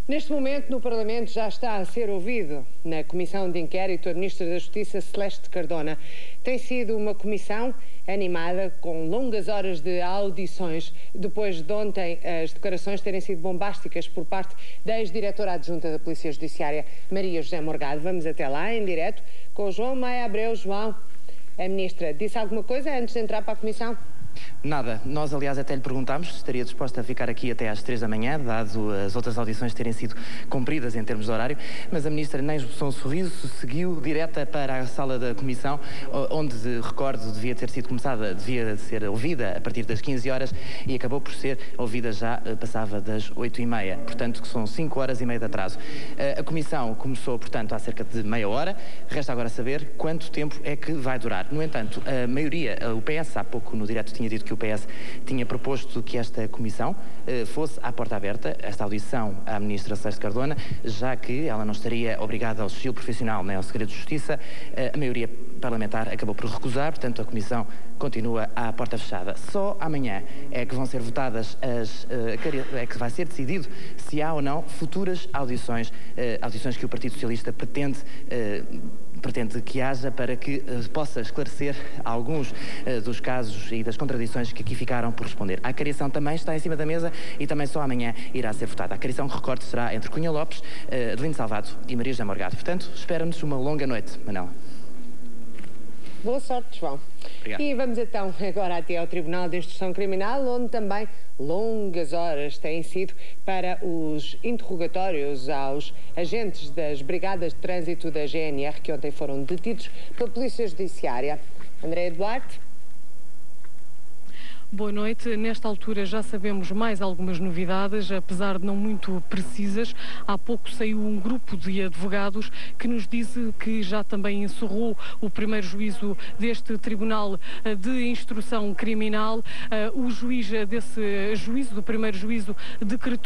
Neste momento, no Parlamento, já está a ser ouvido na Comissão de Inquérito a Ministra da Justiça, Celeste Cardona. Tem sido uma comissão animada, com longas horas de audições, depois de ontem as declarações terem sido bombásticas por parte da ex-diretora adjunta da Polícia Judiciária, Maria José Morgado. Vamos até lá, em direto, com o João Maia Abreu. João, a Ministra disse alguma coisa antes de entrar para a comissão? Nada. Nós, aliás, até lhe perguntámos se estaria disposta a ficar aqui até às 3 da manhã, dado as outras audições terem sido cumpridas em termos de horário, mas a Ministra nem esboçou um sorriso, seguiu direta para a sala da Comissão, onde, recordo, devia ser ouvida a partir das 15 horas e acabou por ser ouvida já passava das 8h30, portanto, que são 5 horas e meia de atraso. A Comissão começou, portanto, há cerca de meia hora, resta agora saber quanto tempo é que vai durar. No entanto, a maioria, o PS, há pouco no direto tinha dito que o PS tinha proposto que esta comissão fosse à porta aberta, esta audição à Ministra Celeste Cardona, já que ela não estaria obrigada ao sigilo profissional nem ao segredo de justiça. A maioria parlamentar acabou por recusar, portanto a comissão continua à porta fechada. Só amanhã é que vão ser votadas é que vai ser decidido se há ou não futuras audições, audições que o Partido Socialista pretende que haja para que possa esclarecer alguns dos casos e das contradições que aqui ficaram por responder. A acariação também está em cima da mesa e também só amanhã irá ser votada. A acariação, recorte, será entre Cunha Lopes, Adelino Salvado e Maria José Morgado. Portanto, espera-nos uma longa noite, Manela. Boa sorte, João. Obrigado. E vamos então agora até ao Tribunal de Instrução Criminal, onde também longas horas têm sido para os interrogatórios aos agentes das Brigadas de Trânsito da GNR que ontem foram detidos pela Polícia Judiciária. Andréa Duarte. Boa noite. Nesta altura já sabemos mais algumas novidades, apesar de não muito precisas. Há pouco saiu um grupo de advogados que nos disse que já também encerrou o primeiro juízo deste Tribunal de Instrução Criminal. O juiz desse juízo, do primeiro juízo,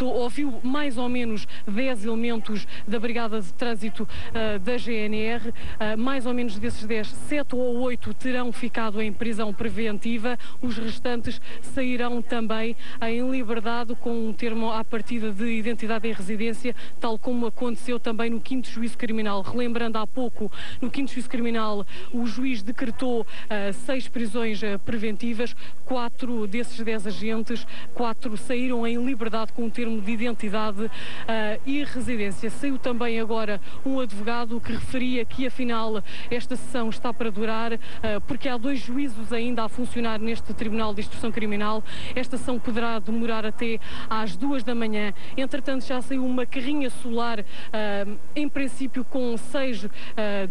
ouviu mais ou menos 10 elementos da Brigada de Trânsito da GNR. Mais ou menos desses 10, 7 ou 8 terão ficado em prisão preventiva. Os restantes sairão também em liberdade com um termo à partida de identidade em residência, tal como aconteceu também no 5º Juízo Criminal. Relembrando, há pouco, no 5º Juízo Criminal, o juiz decretou 6 prisões preventivas, 4 desses 10 agentes, 4 saíram em liberdade com um termo de identidade e residência. Saiu também agora um advogado que referia que, afinal, esta sessão está para durar, porque há 2 juízos ainda a funcionar neste Tribunal de Instrução Criminal. Esta ação poderá demorar até às 2 da manhã. Entretanto, já saiu uma carrinha solar, em princípio com 6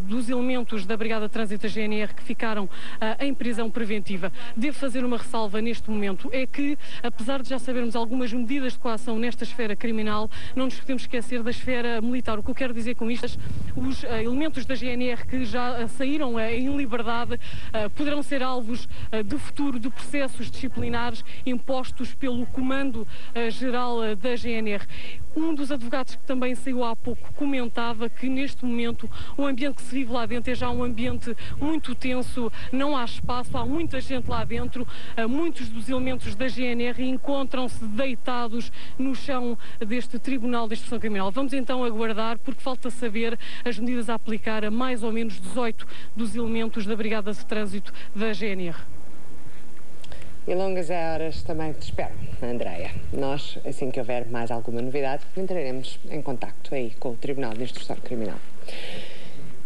dos elementos da Brigada de Trânsito da GNR que ficaram em prisão preventiva. Devo fazer uma ressalva neste momento, é que, apesar de já sabermos algumas medidas de coação nesta esfera criminal, não nos podemos esquecer da esfera militar. O que eu quero dizer com isto, os elementos da GNR que já saíram em liberdade poderão ser alvos de futuro de processos disciplinares impostos pelo Comando-Geral da GNR. Um dos advogados que também saiu há pouco comentava que neste momento o ambiente que se vive lá dentro é já um ambiente muito tenso, não há espaço, há muita gente lá dentro, muitos dos elementos da GNR encontram-se deitados no chão deste Tribunal de Instrução Criminal. Vamos então aguardar, porque falta saber as medidas a aplicar a mais ou menos 18 dos elementos da Brigada de Trânsito da GNR. E longas horas também te espero, Andréa. Nós, assim que houver mais alguma novidade, entraremos em contacto aí com o Tribunal de Instrução Criminal.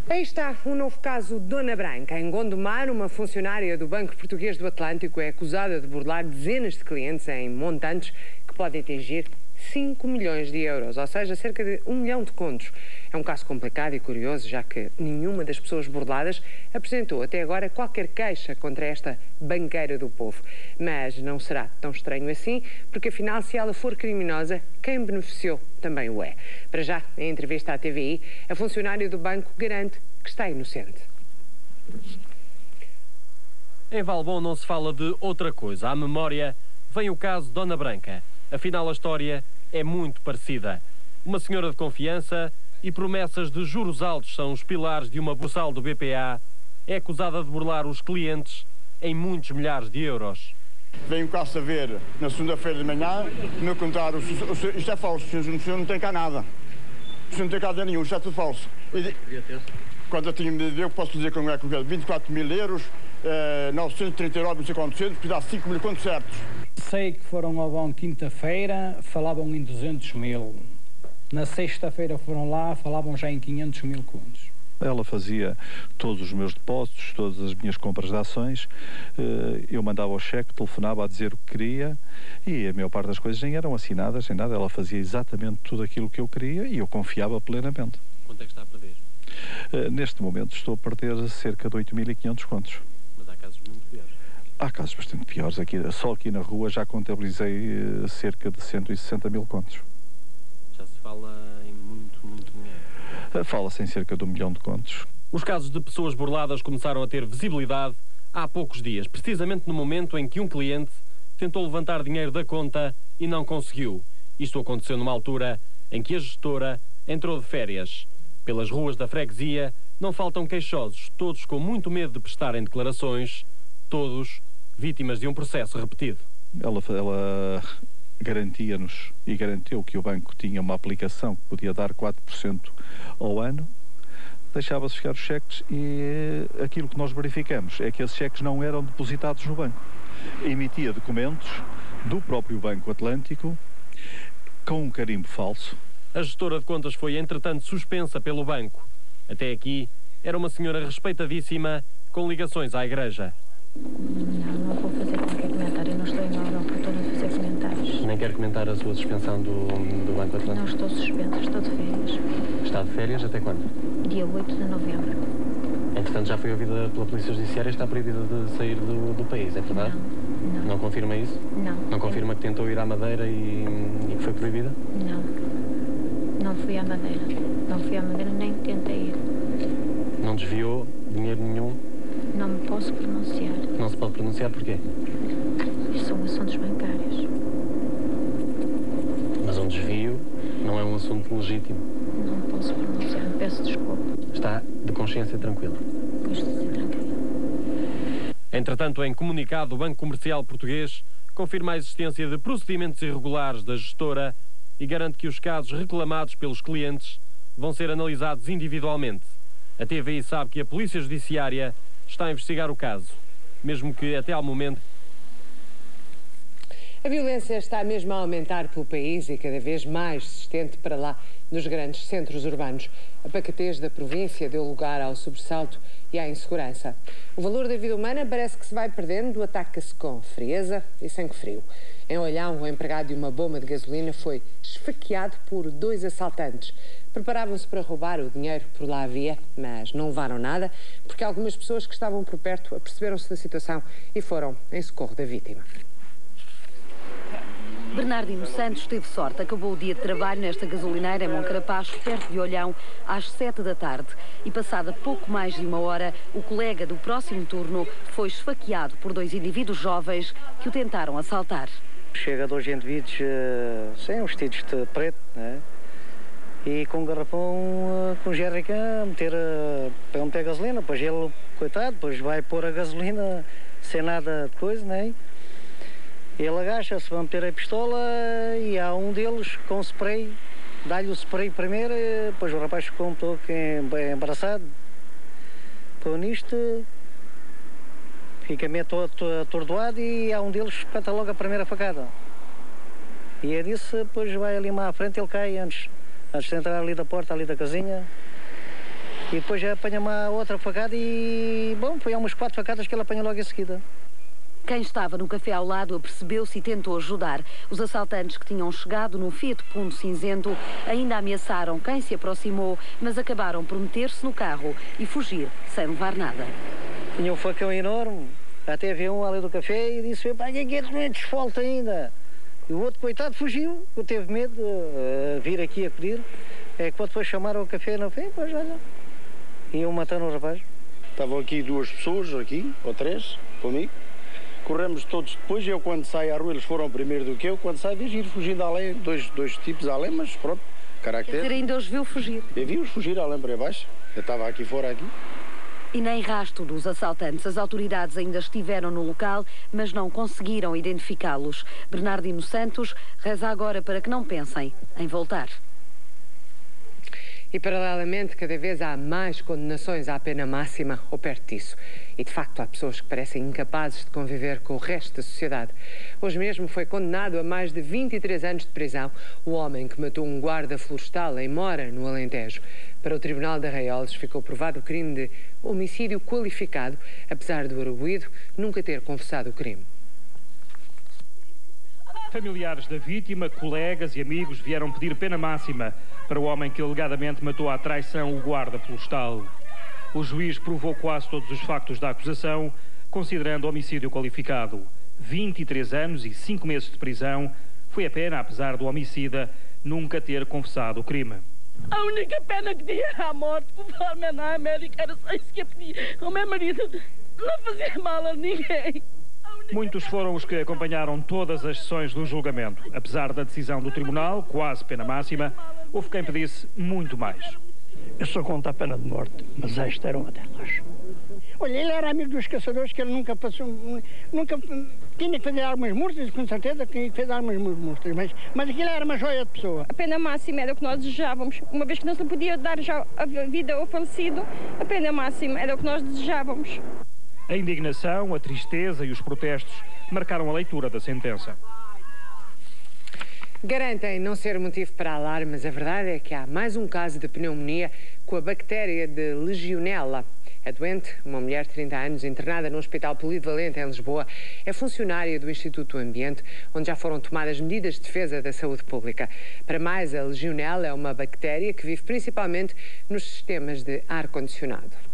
Aí está um novo caso Dona Branca. Em Gondomar, uma funcionária do Banco Português do Atlântico é acusada de burlar dezenas de clientes em montantes que podem atingir 5 milhões de euros, ou seja, cerca de 1 milhão de contos. É um caso complicado e curioso, já que nenhuma das pessoas burladas apresentou até agora qualquer queixa contra esta banqueira do povo. Mas não será tão estranho assim, porque afinal, se ela for criminosa, quem beneficiou também o é. Para já, em entrevista à TVI, a funcionária do banco garante que está inocente. Em Valbom não se fala de outra coisa. À memória vem o caso Dona Branca. Afinal, a história é muito parecida. Uma senhora de confiança e promessas de juros altos são os pilares de uma bursal do BPA. É acusada de burlar os clientes em muitos milhares de euros. Venho cá saber, na segunda-feira de manhã, me contaram, isto é falso, o senhor não tem cá nada. O senhor não tem cá nada nenhum, isto é tudo falso. Quando eu tinha, eu posso dizer que não é 24 mil euros, 939, não sei quantos, que dá 5 mil contos certos. Sei que foram ao banco quinta-feira, falavam em 200 mil. Na sexta-feira foram lá, falavam já em 500 mil contos. Ela fazia todos os meus depósitos, todas as minhas compras de ações, eu mandava o cheque, telefonava a dizer o que queria e a maior parte das coisas nem eram assinadas, nem nada. Ela fazia exatamente tudo aquilo que eu queria e eu confiava plenamente. Quanto é que está a perder? Neste momento estou a perder cerca de 8.500 contos. Mas há casos muito piores? Há casos bastante piores. Só aqui na rua já contabilizei cerca de 160 mil contos. Já se fala em muito dinheiro? Fala-se em cerca de 1 milhão de contos. Os casos de pessoas burladas começaram a ter visibilidade há poucos dias, precisamente no momento em que um cliente tentou levantar dinheiro da conta e não conseguiu. Isto aconteceu numa altura em que a gestora entrou de férias. Pelas ruas da freguesia não faltam queixosos, todos com muito medo de prestarem declarações, todos vítimas de um processo repetido. Ela garantia-nos e garantiu que o banco tinha uma aplicação que podia dar 4% ao ano, deixava-se ficar os cheques e aquilo que nós verificamos é que esses cheques não eram depositados no banco. Emitia documentos do próprio Banco Atlântico com um carimbo falso. A gestora de contas foi, entretanto, suspensa pelo banco. Até aqui, era uma senhora respeitadíssima com ligações à igreja. Não vou fazer qualquer comentário, não estou em hora oportuna de fazer comentários. Nem quer comentar a sua suspensão do Banco Atlântico? Não estou suspensa, estou de férias. Está de férias até quando? Dia 8 de novembro. Entretanto, já foi ouvida pela Polícia Judiciária e está proibida de sair do país, é verdade? Não. Não confirma isso? Não. Não confirma que tentou ir à Madeira e que foi proibida? Não. Não fui à Madeira. Não fui à Madeira, nem tentei ir. Não desviou dinheiro nenhum? Não me posso pronunciar. Não se pode pronunciar porquê? Isto são assuntos bancários. Mas um desvio não é um assunto legítimo. Não me posso pronunciar, peço desculpa. Está de consciência tranquila? Estou de ser tranquila. Entretanto, em comunicado, o Banco Comercial Português confirma a existência de procedimentos irregulares da gestora e garante que os casos reclamados pelos clientes vão ser analisados individualmente. A TVI sabe que a Polícia Judiciária está a investigar o caso, mesmo que até ao momento... A violência está mesmo a aumentar pelo país e cada vez mais persistente para lá nos grandes centros urbanos. A pacatez da província deu lugar ao sobressalto e à insegurança. O valor da vida humana parece que se vai perdendo, ataca-se com frieza e sangue frio. Em Olhão, o empregado de uma bomba de gasolina foi esfaqueado por 2 assaltantes. Preparavam-se para roubar o dinheiro por lá havia, mas não levaram nada, porque algumas pessoas que estavam por perto aperceberam-se da situação e foram em socorro da vítima. Bernardino Santos teve sorte. Acabou o dia de trabalho nesta gasolineira em Moncarapaz, perto de Olhão, às 7 da tarde. E passada pouco mais de 1 hora, o colega do próximo turno foi esfaqueado por 2 indivíduos jovens que o tentaram assaltar. Chega 2 indivíduos sem vestidos de preto, né? E com um garrafão com jerrycan a meter gasolina, depois ele, coitado, depois vai pôr a gasolina sem nada de coisa, né? Ele agacha-se, vai meter a pistola e há um deles com spray, dá-lhe o spray primeiro, depois o rapaz ficou um pouco embaraçado. Com isto, fica meio atordoado e há um deles que espeta logo a primeira facada. E é disso, depois vai ali mais à frente, ele cai antes de entrar ali da porta, ali da casinha. E depois apanha uma outra facada e, bom, foi umas 4 facadas que ele apanha logo em seguida. Quem estava no café ao lado apercebeu-se e tentou ajudar. Os assaltantes que tinham chegado num Fiat Punto cinzento ainda ameaçaram quem se aproximou, mas acabaram por meter-se no carro e fugir sem levar nada. Tinha um facão enorme, até havia um ali do café e disse: pá, quem quer me desfolta ainda? E o outro, coitado, fugiu, teve medo de vir aqui a pedir. É que depois chamaram o café no fim, pois olha, iam matando o rapaz. Estavam aqui 2 pessoas, ou 3, comigo. Corremos todos depois, eu quando saio à rua, eles foram primeiro do que eu, quando saio vejo ir fugindo além, dois tipos além, mas pronto, caractere. Quer dizer, ainda os viu fugir? Eu vi-os fugir além para baixo, eu estava aqui fora aqui. E nem rastro dos assaltantes. As autoridades ainda estiveram no local, mas não conseguiram identificá-los. Bernardino Santos reza agora para que não pensem em voltar. E, paralelamente, cada vez há mais condenações à pena máxima ou perto disso. E, de facto, há pessoas que parecem incapazes de conviver com o resto da sociedade. Hoje mesmo foi condenado a mais de 23 anos de prisão o homem que matou um guarda florestal em Mora, no Alentejo. Para o Tribunal de Arraiolos ficou provado o crime de homicídio qualificado, apesar do arguido nunca ter confessado o crime. Familiares da vítima, colegas e amigos vieram pedir pena máxima para o homem que alegadamente matou à traição o guarda florestal. O juiz provou quase todos os factos da acusação, considerando homicídio qualificado. 23 anos e 5 meses de prisão foi a pena, apesar do homicida nunca ter confessado o crime. A única pena que tinha era a morte, conforme na América, era só isso que eu pedia. O meu marido não fazia mal a ninguém. Muitos foram os que acompanharam todas as sessões do julgamento. Apesar da decisão do tribunal, quase pena máxima, houve quem pedisse muito mais. Eu sou contra a pena de morte, mas esta era uma delas. Olha, ele era amigo dos caçadores, que ele nunca passou, nunca tinha que fazer armas mortas, com certeza tinha que fazer armas mortas, mas aquilo era uma joia de pessoa. A pena máxima era o que nós desejávamos, uma vez que não se podia dar já a vida ao falecido, a pena máxima era o que nós desejávamos. A indignação, a tristeza e os protestos marcaram a leitura da sentença. Garantem não ser motivo para alarme, mas a verdade é que há mais um caso de pneumonia com a bactéria de Legionella. A doente, uma mulher de 30 anos, internada no Hospital Polivalente em Lisboa, é funcionária do Instituto do Ambiente, onde já foram tomadas medidas de defesa da saúde pública. Para mais, a Legionella é uma bactéria que vive principalmente nos sistemas de ar-condicionado.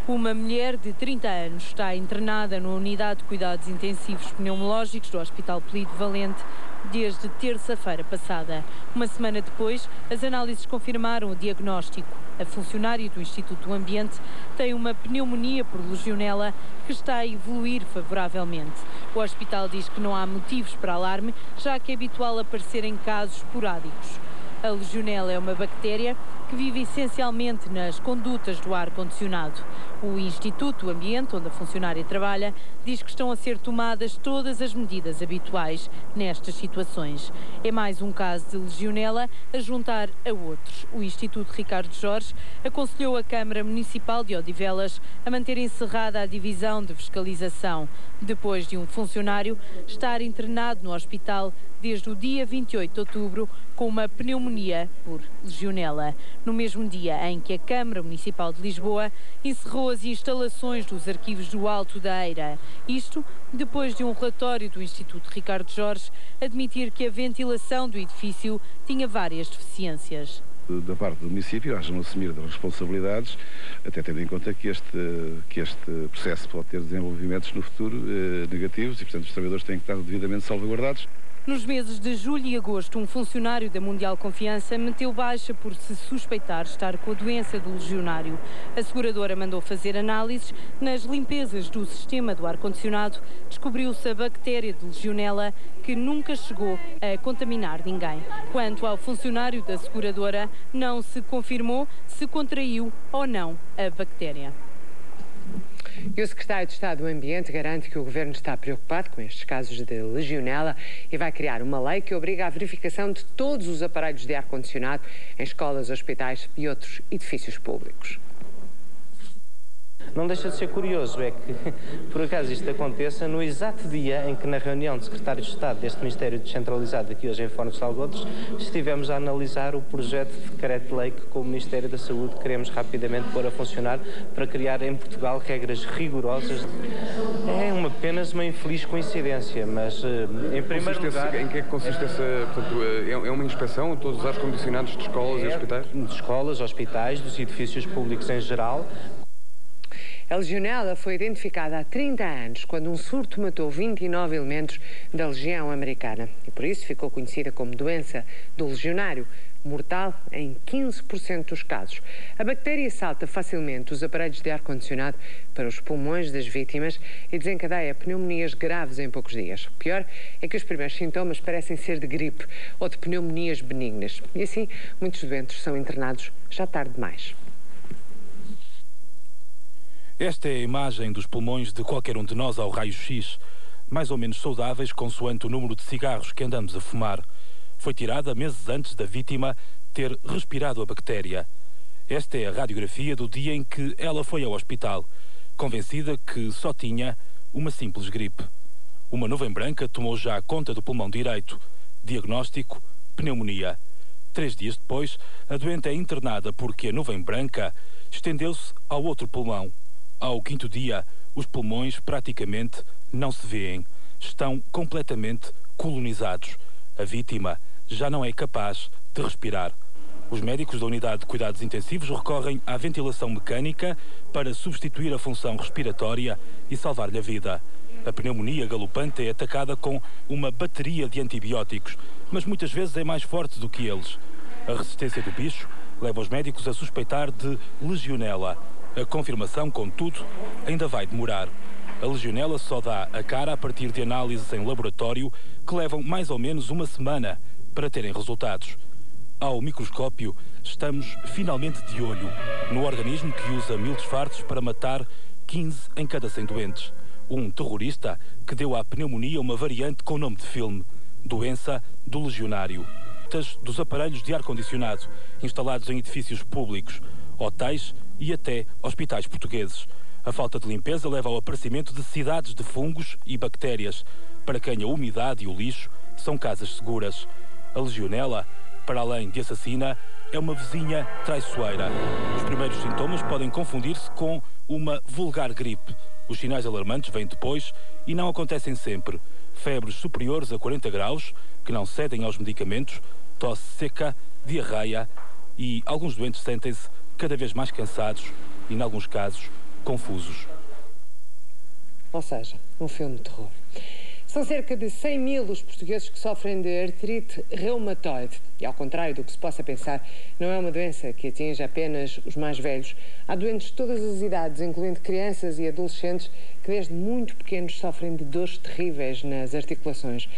Uma mulher de 30 anos está internada na unidade de cuidados intensivos pneumológicos do Hospital Polivalente desde terça-feira passada. Uma semana depois, as análises confirmaram o diagnóstico. A funcionária do Instituto do Ambiente tem uma pneumonia por Legionella que está a evoluir favoravelmente. O hospital diz que não há motivos para alarme, já que é habitual aparecer em casos esporádicos. A Legionella é uma bactéria que vive essencialmente nas condutas do ar-condicionado. O Instituto do Ambiente, onde a funcionária trabalha, diz que estão a ser tomadas todas as medidas habituais nestas situações. É mais um caso de Legionella a juntar a outros. O Instituto Ricardo Jorge aconselhou a Câmara Municipal de Odivelas a manter encerrada a divisão de fiscalização, depois de um funcionário estar internado no hospital desde o dia 28 de outubro com uma pneumonia por Legionella. No mesmo dia em que a Câmara Municipal de Lisboa encerrou as instalações dos arquivos do Alto da Eira. Isto depois de um relatório do Instituto Ricardo Jorge admitir que a ventilação do edifício tinha várias deficiências. Da parte do município, haja um assumir das responsabilidades, até tendo em conta que este processo pode ter desenvolvimentos no futuro negativos e, portanto, os trabalhadores têm que estar devidamente salvaguardados. Nos meses de julho e agosto, um funcionário da Mundial Confiança meteu baixa por se suspeitar estar com a doença do legionário. A seguradora mandou fazer análises. Nas limpezas do sistema do ar-condicionado, descobriu-se a bactéria de Legionella, que nunca chegou a contaminar ninguém. Quanto ao funcionário da seguradora, não se confirmou se contraiu ou não a bactéria. E o secretário de Estado do Ambiente garante que o Governo está preocupado com estes casos de Legionella e vai criar uma lei que obriga à verificação de todos os aparelhos de ar-condicionado em escolas, hospitais e outros edifícios públicos. Não deixa de ser curioso é que, por acaso, isto aconteça no exato dia em que, na reunião de secretários de Estado deste Ministério descentralizado aqui hoje em Fónix de Algodres, estivemos a analisar o projeto de decreto-lei que, com o Ministério da Saúde, queremos rapidamente pôr a funcionar para criar em Portugal regras rigorosas. É apenas uma infeliz coincidência, mas, em primeiro lugar... Em que é que consiste essa... Portanto, é uma inspeção de todos os ar-condicionados de escolas e hospitais? De escolas, hospitais, dos edifícios públicos em geral. A Legionella foi identificada há 30 anos, quando um surto matou 29 elementos da Legião Americana. E por isso ficou conhecida como doença do legionário, mortal em 15% dos casos. A bactéria salta facilmente os aparelhos de ar-condicionado para os pulmões das vítimas e desencadeia pneumonias graves em poucos dias. O pior é que os primeiros sintomas parecem ser de gripe ou de pneumonias benignas. E assim, muitos doentes são internados já tarde demais. Esta é a imagem dos pulmões de qualquer um de nós ao raio-x, mais ou menos saudáveis consoante o número de cigarros que andamos a fumar. Foi tirada meses antes da vítima ter respirado a bactéria. Esta é a radiografia do dia em que ela foi ao hospital, convencida que só tinha uma simples gripe. Uma nuvem branca tomou já conta do pulmão direito. Diagnóstico: pneumonia. 3 dias depois, a doente é internada porque a nuvem branca estendeu-se ao outro pulmão. Ao 5º dia, os pulmões praticamente não se vêem. Estão completamente colonizados. A vítima já não é capaz de respirar. Os médicos da unidade de cuidados intensivos recorrem à ventilação mecânica para substituir a função respiratória e salvar-lhe a vida. A pneumonia galopante é atacada com uma bateria de antibióticos, mas muitas vezes é mais forte do que eles. A resistência do bicho leva os médicos a suspeitar de legionela. A confirmação, contudo, ainda vai demorar. A legionela só dá a cara a partir de análises em laboratório que levam mais ou menos uma semana para terem resultados. Ao microscópio, estamos finalmente de olho no organismo que usa 1000 disfarces para matar 15 em cada 100 doentes. Um terrorista que deu à pneumonia uma variante com nome de filme: doença do legionário. Dos aparelhos de ar-condicionado instalados em edifícios públicos, hotéis e até hospitais portugueses. A falta de limpeza leva ao aparecimento de cidades de fungos e bactérias, para quem a umidade e o lixo são casas seguras. A legionela, para além de assassina, é uma vizinha traiçoeira. Os primeiros sintomas podem confundir-se com uma vulgar gripe. Os sinais alarmantes vêm depois e não acontecem sempre. Febres superiores a 40 graus, que não cedem aos medicamentos, tosse seca, diarreia e alguns doentes sentem-se cada vez mais cansados e, em alguns casos, confusos. Ou seja, um filme de terror. São cerca de 100.000 os portugueses que sofrem de artrite reumatoide. E, ao contrário do que se possa pensar, não é uma doença que atinge apenas os mais velhos. Há doentes de todas as idades, incluindo crianças e adolescentes, que desde muito pequenos sofrem de dores terríveis nas articulações.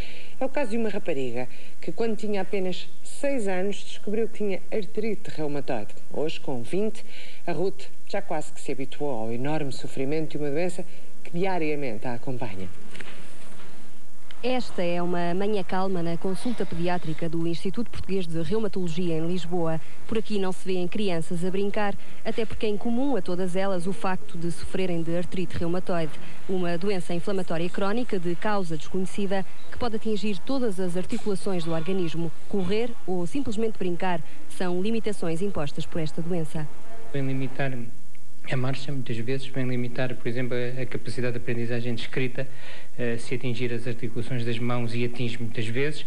É o caso de uma rapariga que, quando tinha apenas 6 anos, descobriu que tinha artrite reumatoide. Hoje, com 20, a Ruth já quase que se habituou ao enorme sofrimento de uma doença que diariamente a acompanha. Esta é uma manhã calma na consulta pediátrica do Instituto Português de Reumatologia em Lisboa. Por aqui não se vêem crianças a brincar, até porque é incomum a todas elas o facto de sofrerem de artrite reumatoide, uma doença inflamatória crónica de causa desconhecida que pode atingir todas as articulações do organismo. Correr ou simplesmente brincar são limitações impostas por esta doença. Vem limitar a marcha, muitas vezes, vem limitar, por exemplo, a capacidade de aprendizagem de escrita, se atingir as articulações das mãos e atinge muitas vezes,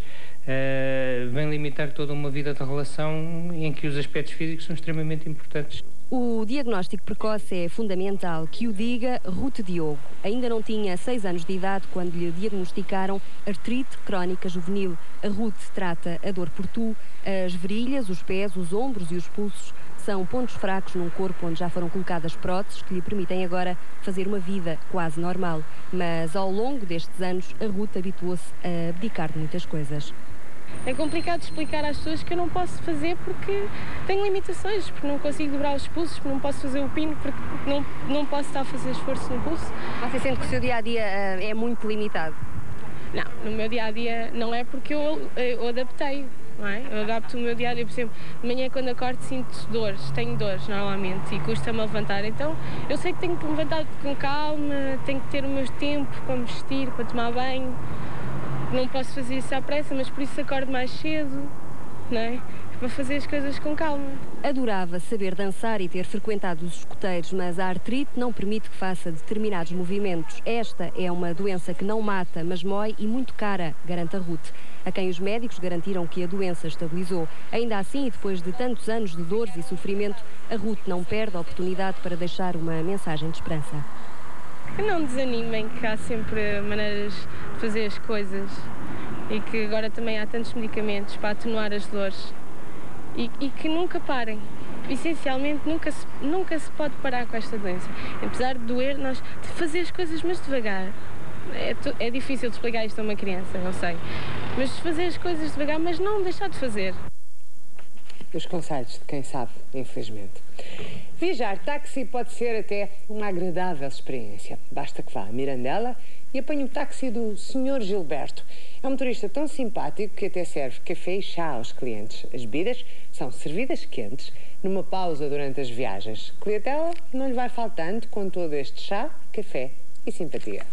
vem limitar toda uma vida de relação em que os aspectos físicos são extremamente importantes. O diagnóstico precoce é fundamental, que o diga Ruth Diogo. Ainda não tinha 6 anos de idade quando lhe diagnosticaram artrite crónica juvenil. A Ruth trata a dor por tu, as virilhas, os pés, os ombros e os pulsos. São pontos fracos num corpo onde já foram colocadas próteses que lhe permitem agora fazer uma vida quase normal. Mas ao longo destes anos, a Ruth habituou-se a abdicar de muitas coisas. É complicado explicar às pessoas que eu não posso fazer porque tenho limitações, porque não consigo dobrar os pulsos, porque não posso fazer o pino, porque não posso estar a fazer esforço no pulso. Você sente que o seu dia-a-dia é muito limitado? Não, no meu dia-a-dia não é porque eu adaptei. Não é? Eu adapto o meu dia a dia, por exemplo, de manhã quando acordo sinto dores, tenho dores normalmente e custa-me a levantar, então eu sei que tenho que me levantar com calma, tenho que ter o meu tempo para me vestir, para tomar banho, não posso fazer isso à pressa, mas por isso acordo mais cedo, não é? Para fazer as coisas com calma. Adorava saber dançar e ter frequentado os escoteiros, mas a artrite não permite que faça determinados movimentos. Esta é uma doença que não mata, mas mói e muito cara, garante a Ruth, a quem os médicos garantiram que a doença estabilizou. Ainda assim, e depois de tantos anos de dores e sofrimento, a Ruth não perde a oportunidade para deixar uma mensagem de esperança. Que não desanimem, que há sempre maneiras de fazer as coisas e que agora também há tantos medicamentos para atenuar as dores. E que nunca parem. Essencialmente, nunca se pode parar com esta doença. Apesar de doer, nós de fazer as coisas, mas devagar. É difícil de explicar isto a uma criança, eu sei. Mas fazer as coisas devagar, mas não deixar de fazer. Os conselhos de quem sabe, infelizmente. Viajar táxi pode ser até uma agradável experiência. Basta que vá a Mirandela e apanhe o táxi do Sr. Gilberto. É um motorista tão simpático que até serve café e chá aos clientes. As bebidas são servidas quentes numa pausa durante as viagens. Clientela não lhe vai faltando com todo este chá, café e simpatia.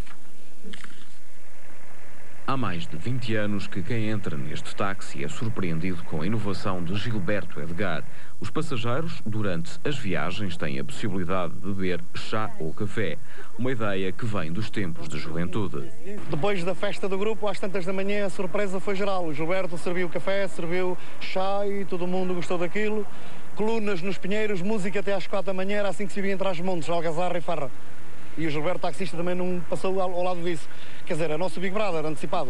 Há mais de 20 anos que quem entra neste táxi é surpreendido com a inovação de Gilberto Edgar. Os passageiros, durante as viagens, têm a possibilidade de beber chá ou café. Uma ideia que vem dos tempos de juventude. Depois da festa do grupo, às tantas da manhã, a surpresa foi geral. O Gilberto serviu café, serviu chá e todo mundo gostou daquilo. Colunas nos pinheiros, música até às 4 da manhã, era assim que se via entre as montes, algazarra e farra. E o Gilberto taxista também não passou ao lado disso. Quer dizer, é nosso Big Brother, antecipado.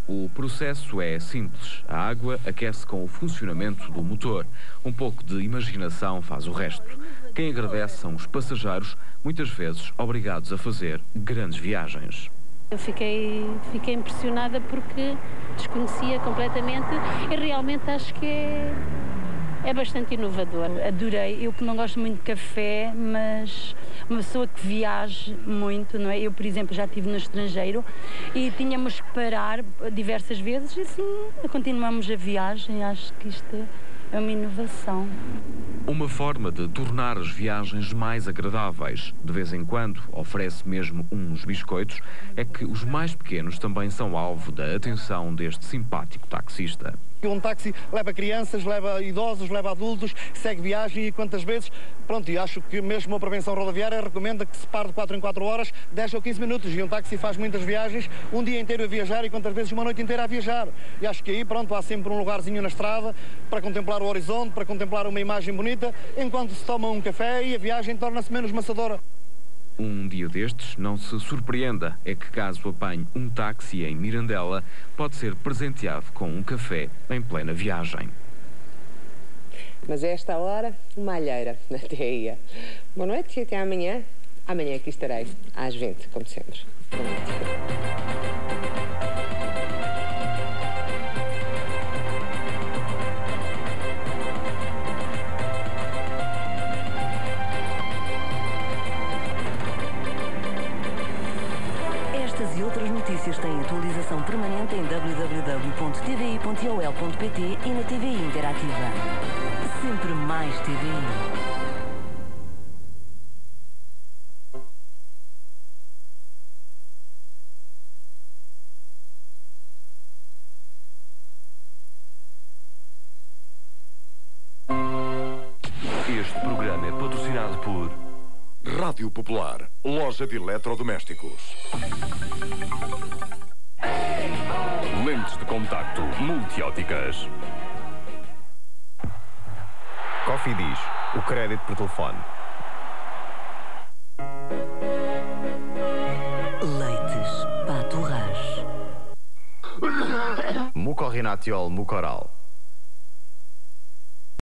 O processo é simples. A água aquece com o funcionamento do motor. Um pouco de imaginação faz o resto. Quem agradece são os passageiros, muitas vezes obrigados a fazer grandes viagens. Eu fiquei impressionada porque desconhecia completamente e realmente acho que é bastante inovador. Adorei. Eu que não gosto muito de café, mas uma pessoa que viaje muito, não é? Eu, por exemplo, já estive no estrangeiro e tínhamos que parar diversas vezes e assim continuamos a viagem. Acho que isto é uma inovação. Uma forma de tornar as viagens mais agradáveis. De vez em quando oferece mesmo uns biscoitos. É que os mais pequenos também são alvo da atenção deste simpático taxista. Um táxi leva crianças, leva idosos, leva adultos, segue viagem e quantas vezes, pronto, e acho que mesmo a prevenção rodoviária recomenda que se pare de 4 em 4 horas, 10 ou 15 minutos, e um táxi faz muitas viagens, um dia inteiro a viajar e quantas vezes uma noite inteira a viajar. E acho que aí, pronto, há sempre um lugarzinho na estrada para contemplar o horizonte, para contemplar uma imagem bonita, enquanto se toma um café e a viagem torna-se menos maçadora. Um dia destes, não se surpreenda, é que caso apanhe um táxi em Mirandela, pode ser presenteado com um café em plena viagem. Mas a esta hora, uma alheira até aí. Boa noite e até amanhã. Amanhã aqui estarei, às 20, como sempre. Estas e outras notícias têm atualização permanente em www.tvi.ol.pt e na TVI Interativa. Sempre mais TVI. Este programa é patrocinado por Rádio Popular, loja de eletrodomésticos. Lentes de contacto multióticas. Cofidis, o crédito por telefone. Leites Pato Rás. Mucorrinatiol Mucoral.